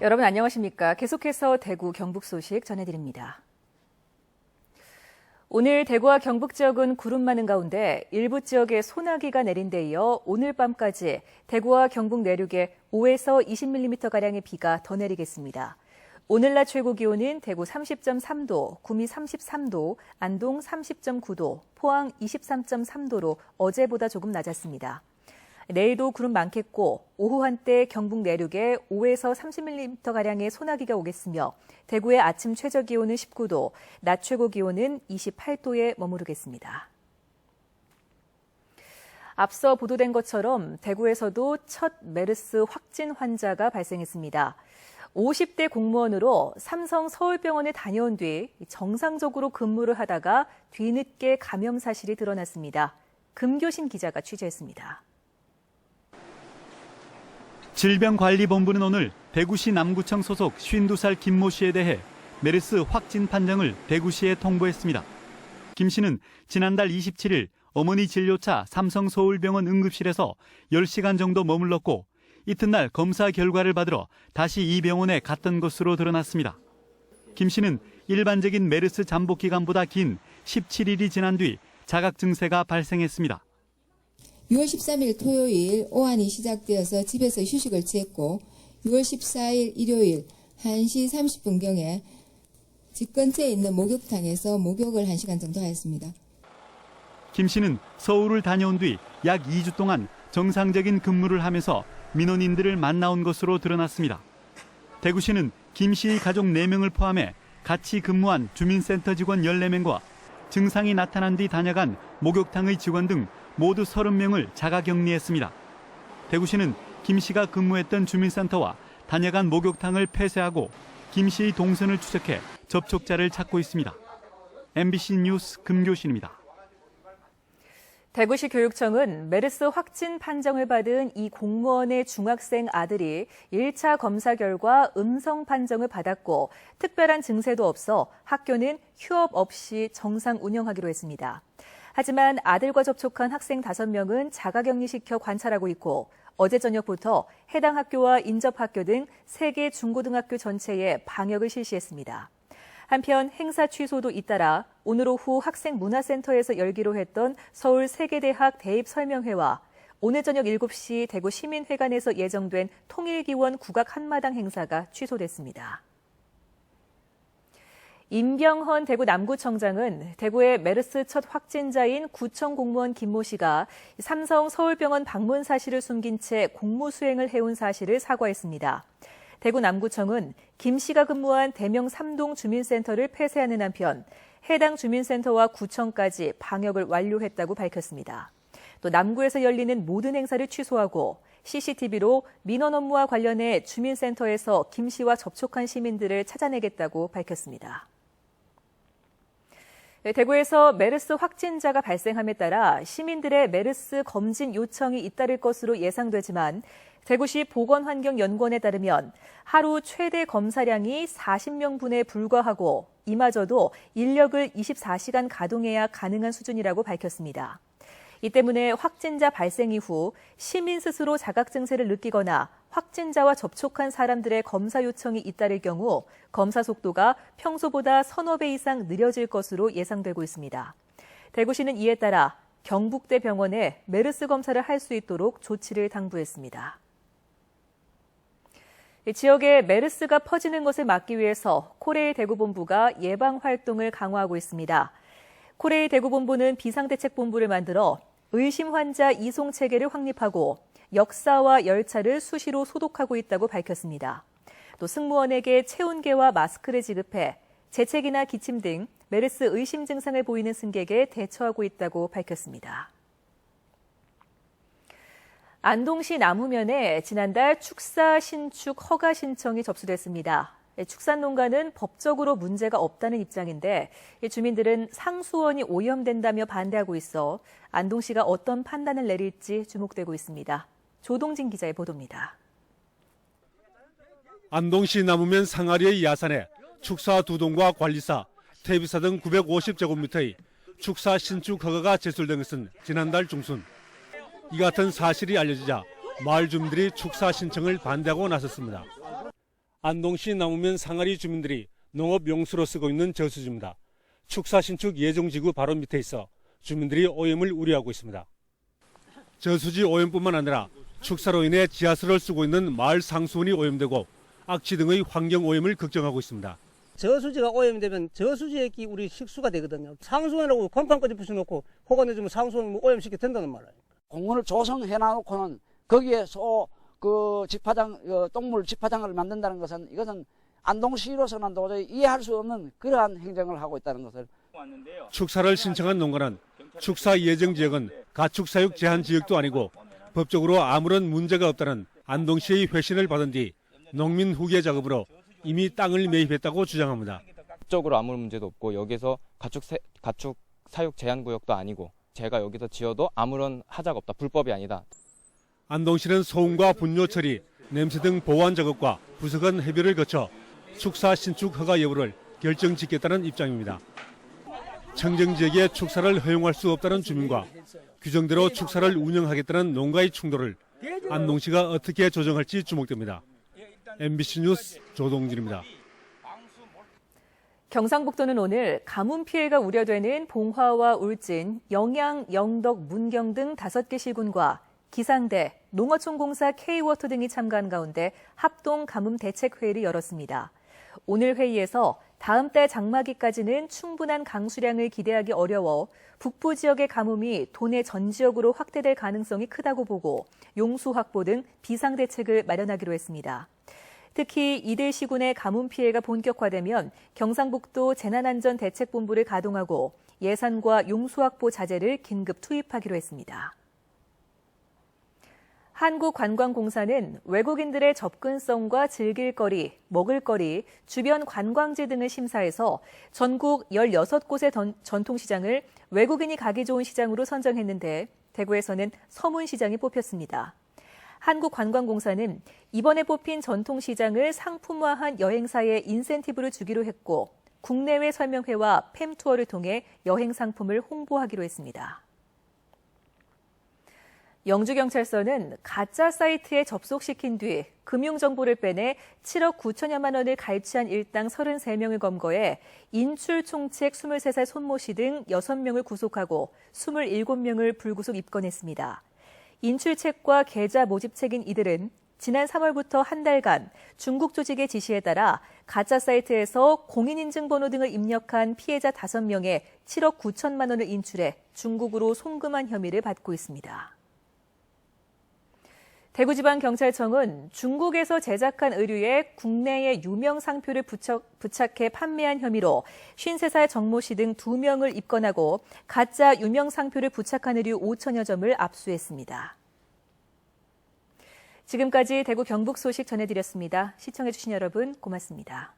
여러분 안녕하십니까? 계속해서 대구, 경북 소식 전해드립니다. 오늘 대구와 경북 지역은 구름 많은 가운데 일부 지역에 소나기가 내린 데 이어 오늘 밤까지 대구와 경북 내륙에 5에서 20mm가량의 비가 더 내리겠습니다. 오늘 낮 최고 기온은 대구 30.3도, 구미 33도, 안동 30.9도, 포항 23.3도로 어제보다 조금 낮았습니다. 내일도 구름 많겠고 오후 한때 경북 내륙에 5에서 30mm가량의 소나기가 오겠으며 대구의 아침 최저 기온은 19도, 낮 최고 기온은 28도에 머무르겠습니다. 앞서 보도된 것처럼 대구에서도 첫 메르스 확진 환자가 발생했습니다. 50대 공무원으로 삼성 서울병원에 다녀온 뒤 정상적으로 근무를 하다가 뒤늦게 감염 사실이 드러났습니다. 금교신 기자가 취재했습니다. 질병관리본부는 오늘 대구시 남구청 소속 52살 김모 씨에 대해 메르스 확진 판정을 대구시에 통보했습니다. 김 씨는 지난달 27일 어머니 진료차 삼성 서울병원 응급실에서 10시간 정도 머물렀고 이튿날 검사 결과를 받으러 다시 이 병원에 갔던 것으로 드러났습니다. 김 씨는 일반적인 메르스 잠복 기간보다 긴 17일이 지난 뒤 자각 증세가 발생했습니다. 6월 13일 토요일 오한이 시작되어서 집에서 휴식을 취했고 6월 14일 일요일 1시 30분경에 집 근처에 있는 목욕탕에서 목욕을 1시간 정도 하였습니다. 김 씨는 서울을 다녀온 뒤 약 2주 동안 정상적인 근무를 하면서 민원인들을 만나온 것으로 드러났습니다. 대구시는 김 씨의 가족 4명을 포함해 같이 근무한 주민센터 직원 14명과 증상이 나타난 뒤 다녀간 목욕탕의 직원 등 모두 30명을 자가격리했습니다. 대구시는 김 씨가 근무했던 주민센터와 다녀간 목욕탕을 폐쇄하고 김 씨의 동선을 추적해 접촉자를 찾고 있습니다. MBC 뉴스 금교신입니다. 대구시 교육청은 메르스 확진 판정을 받은 이 공무원의 중학생 아들이 1차 검사 결과 음성 판정을 받았고 특별한 증세도 없어 학교는 휴업 없이 정상 운영하기로 했습니다. 하지만 아들과 접촉한 학생 5명은 자가격리시켜 관찰하고 있고 어제 저녁부터 해당 학교와 인접학교 등 3개 중고등학교 전체에 방역을 실시했습니다. 한편 행사 취소도 잇따라 오늘 오후 학생문화센터에서 열기로 했던 서울 세계대학 대입설명회와 오늘 저녁 7시 대구 시민회관에서 예정된 통일기원 국악 한마당 행사가 취소됐습니다. 임병헌 대구 남구청장은 대구의 메르스 첫 확진자인 구청 공무원 김모 씨가 삼성 서울병원 방문 사실을 숨긴 채 공무 수행을 해온 사실을 사과했습니다. 대구 남구청은 김 씨가 근무한 대명 3동 주민센터를 폐쇄하는 한편 해당 주민센터와 구청까지 방역을 완료했다고 밝혔습니다. 또 남구에서 열리는 모든 행사를 취소하고 CCTV로 민원 업무와 관련해 주민센터에서 김 씨와 접촉한 시민들을 찾아내겠다고 밝혔습니다. 대구에서 메르스 확진자가 발생함에 따라 시민들의 메르스 검진 요청이 잇따를 것으로 예상되지만 대구시 보건환경연구원에 따르면 하루 최대 검사량이 40명분에 불과하고 이마저도 인력을 24시간 가동해야 가능한 수준이라고 밝혔습니다. 이 때문에 확진자 발생 이후 시민 스스로 자각 증세를 느끼거나 확진자와 접촉한 사람들의 검사 요청이 잇따를 경우 검사 속도가 평소보다 서너 배 이상 느려질 것으로 예상되고 있습니다. 대구시는 이에 따라 경북대 병원에 메르스 검사를 할 수 있도록 조치를 당부했습니다. 지역에 메르스가 퍼지는 것을 막기 위해서 코레일 대구본부가 예방 활동을 강화하고 있습니다. 코레일 대구본부는 비상대책본부를 만들어 의심 환자 이송 체계를 확립하고 역사와 열차를 수시로 소독하고 있다고 밝혔습니다. 또 승무원에게 체온계와 마스크를 지급해 재채기나 기침 등 메르스 의심 증상을 보이는 승객에 대처하고 있다고 밝혔습니다. 안동시 남우면에 지난달 축사 신축 허가 신청이 접수됐습니다. 축산농가는 법적으로 문제가 없다는 입장인데 주민들은 상수원이 오염된다며 반대하고 있어 안동시가 어떤 판단을 내릴지 주목되고 있습니다. 조동진 기자의 보도입니다. 안동시 남우면 상아리의 야산에 축사 2동과 관리사, 퇴비사 등 950제곱미터의 축사 신축 허가가 제출된 것은 지난달 중순. 이 같은 사실이 알려지자 마을 주민들이 축사 신청을 반대하고 나섰습니다. 안동시 남우면 상아리 주민들이 농업 용수로 쓰고 있는 저수지입니다. 축사 신축 예정지구 바로 밑에 있어 주민들이 오염을 우려하고 있습니다. 저수지 오염뿐만 아니라 축사로 인해 지하수를 쓰고 있는 마을 상수원이 오염되고 악취 등의 환경 오염을 걱정하고 있습니다. 저수지가 오염되면 저수지에 우리 식수가 되거든요. 상수원이라고 건판까지 부숴놓고 호가 내주면 상수원 오염시켜 된다는 말이에요. 공원을 조성해놔놓고는 거기에 똥물 집화장을 만든다는 것은 이것은 안동시로서는 도저히 이해할 수 없는 그러한 행정을 하고 있다는 것을. 축사를 신청한 농가는 축사 예정 지역은 가축 사육 제한 지역도 아니고 법적으로 아무런 문제가 없다는 안동시의 회신을 받은 뒤 농민 후계 작업으로 이미 땅을 매입했다고 주장합니다. 법적으로 아무 문제도 없고 여기서 가축 사육 제한 구역도 아니고 제가 여기서 지어도 아무런 하자가 없다. 불법이 아니다. 안동시는 소음과 분뇨 처리, 냄새 등 보완 작업과 부서간 해결을 거쳐 축사 신축 허가 여부를 결정짓겠다는 입장입니다. 청정지역에 축사를 허용할 수 없다는 주민과 규정대로 축사를 운영하겠다는 농가의 충돌을 안동시가 어떻게 조정할지 주목됩니다. MBC 뉴스 조동진입니다. 경상북도는 오늘 가뭄 피해가 우려되는 봉화와 울진, 영양, 영덕, 문경 등 5개 시군과 기상대, 농어촌공사 K워터 등이 참가한 가운데 합동 가뭄 대책회의를 열었습니다. 오늘 회의에서 다음 달 장마기까지는 충분한 강수량을 기대하기 어려워 북부 지역의 가뭄이 도내 전 지역으로 확대될 가능성이 크다고 보고 용수 확보 등 비상대책을 마련하기로 했습니다. 특히 이들 시군의 가뭄 피해가 본격화되면 경상북도 재난안전대책본부를 가동하고 예산과 용수 확보 자재를 긴급 투입하기로 했습니다. 한국관광공사는 외국인들의 접근성과 즐길거리, 먹을거리, 주변 관광지 등을 심사해서 전국 16곳의 전통시장을 외국인이 가기 좋은 시장으로 선정했는데 대구에서는 서문시장이 뽑혔습니다. 한국관광공사는 이번에 뽑힌 전통시장을 상품화한 여행사에 인센티브를 주기로 했고 국내외 설명회와 팸투어를 통해 여행 상품을 홍보하기로 했습니다. 영주경찰서는 가짜 사이트에 접속시킨 뒤 금융정보를 빼내 7억 9천여만 원을 갈취한 일당 33명을 검거해 인출 총책 23살 손모 씨 등 6명을 구속하고 27명을 불구속 입건했습니다. 인출책과 계좌 모집책인 이들은 지난 3월부터 한 달간 중국 조직의 지시에 따라 가짜 사이트에서 공인인증번호 등을 입력한 피해자 5명에 7억 9천만 원을 인출해 중국으로 송금한 혐의를 받고 있습니다. 대구지방경찰청은 중국에서 제작한 의류에 국내의 유명 상표를 부착해 판매한 혐의로 53살 정모 씨 등 2명을 입건하고 가짜 유명 상표를 부착한 의류 5천여 점을 압수했습니다. 지금까지 대구 경북 소식 전해드렸습니다. 시청해주신 여러분 고맙습니다.